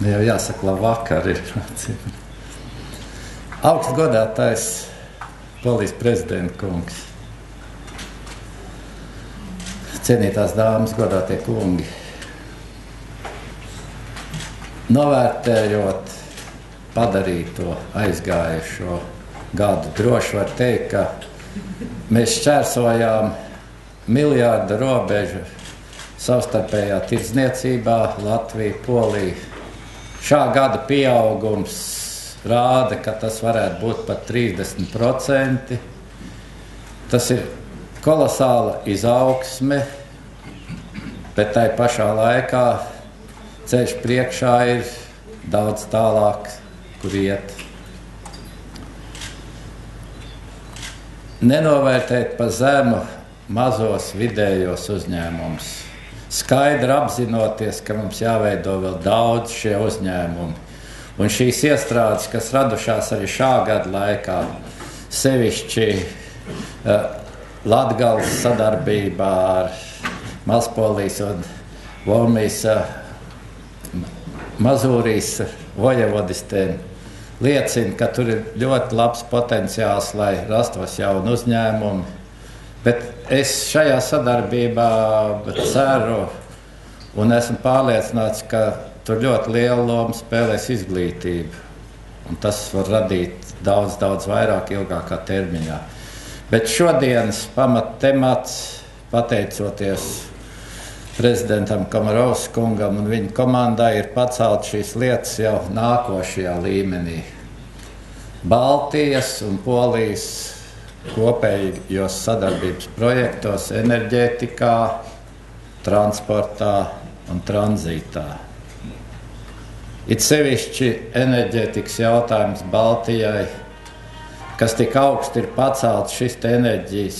Jau jāsaka, labvakar ir. Augsts godātais Polijas prezidenta kungs, cienītās dāmas, godātie kungi, novērtējot padarīto aizgājušo gadu, droši var teikt, ka mēs šķērsojām miljārda robežu savstarpējā tirdzniecībā Latvija, Polija. Šā gada pieaugums rāda, ka tas varētu būt pat 30%. Tas ir kolosāla izaugsme, bet tai pašā laikā ceļš priekšā ir daudz tālāk, kur iet. Nenovērtēt pa zemu mazos vidējos uzņēmumus. Skaidri apzinoties, ka mums jāveido vēl daudz šie uzņēmumi. Un šīs iestrādes, kas radušās arī šā gada laikā, sevišķi Latgales sadarbībā ar Mazpolijas un Valmijas Mazūrijas vojevodistēm, liecina, ka tur ir ļoti labs potenciāls, lai rastos jauni uzņēmumi. Bet es šajā sadarbībā ceru un esmu pārliecināts, ka tur ļoti lielu lomu spēlēs izglītība. Un tas var radīt daudz, daudz vairāk ilgākā termiņā. Bet šodienas pamattemats, pateicoties prezidentam Komarovskungam un viņa komandai, ir pacelt šīs lietas jau nākošajā līmenī. Baltijas un Polijas kopējos sadarbības projektos enerģētikā, transportā un tranzītā. It sevišķi enerģētikas jautājums Baltijai, kas tik augsti ir pacelts, šis enerģijas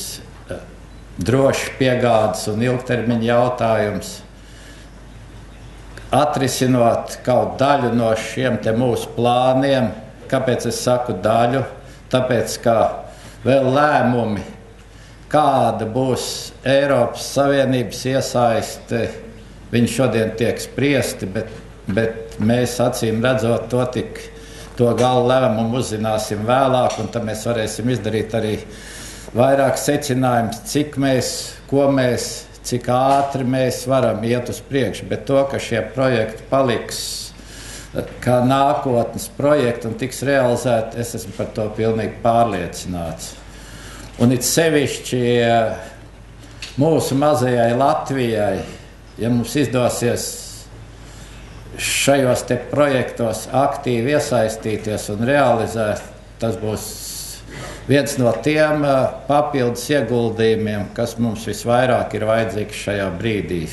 droši piegādes un ilgtermiņa jautājums, atrisinot kaut daļu no šiem te mūsu plāniem. Kāpēc es saku daļu? Tāpēc, ka vēl lēmumi, kāda būs Eiropas Savienības iesaiste, viņi šodien tiek spriesti, bet mēs acīm redzot to gala lēmumu uzzināsim vēlāk, un tad mēs varēsim izdarīt arī vairāk secinājumus, cik ātri mēs varam iet uz priekšu, bet to, ka šie projekti paliks kā nākotnes projekti un tiks realizēti, es esmu par to pilnīgi pārliecināts. Un it sevišķi mūsu mazajai Latvijai, ja mums izdosies šajos te projektos aktīvi iesaistīties un realizēt, tas būs viens no tiem papildus ieguldījumiem, kas mums visvairāk ir vajadzīgs šajā brīdī,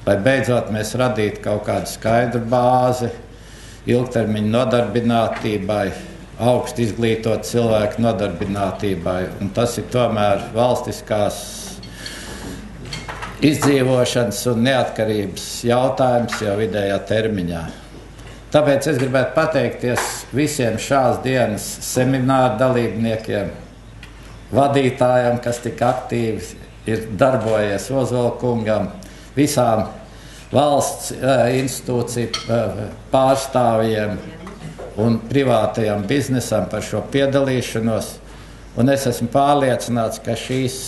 lai beidzot mēs radītu kaut kādu skaidru bāzi ilgtermiņa nodarbinātībai, augstu izglītot cilvēku nodarbinātībai, un tas ir tomēr valstiskās izdzīvošanas un neatkarības jautājums jau vidējā termiņā. Tāpēc es gribētu pateikties visiem šās dienas semināru dalībniekiem, vadītājiem, kas tik aktīvi ir darbojies Ozolkungam, visām valsts institūciju pārstāvjiem un privātajam biznesam par šo piedalīšanos. Un es esmu pārliecināts, ka šīs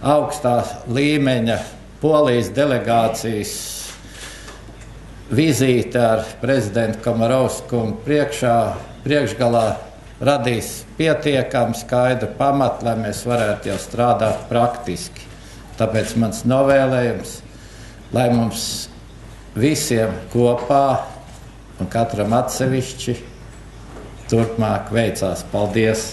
augstā līmeņa Polijas delegācijas vizīte ar prezidentu Komarovskungu priekšgalā radīs pietiekami skaidru pamatu, lai mēs varētu jau strādāt praktiski. Tāpēc mans novēlējums, lai mums visiem kopā un katram atsevišķi turpmāk veicās. Paldies!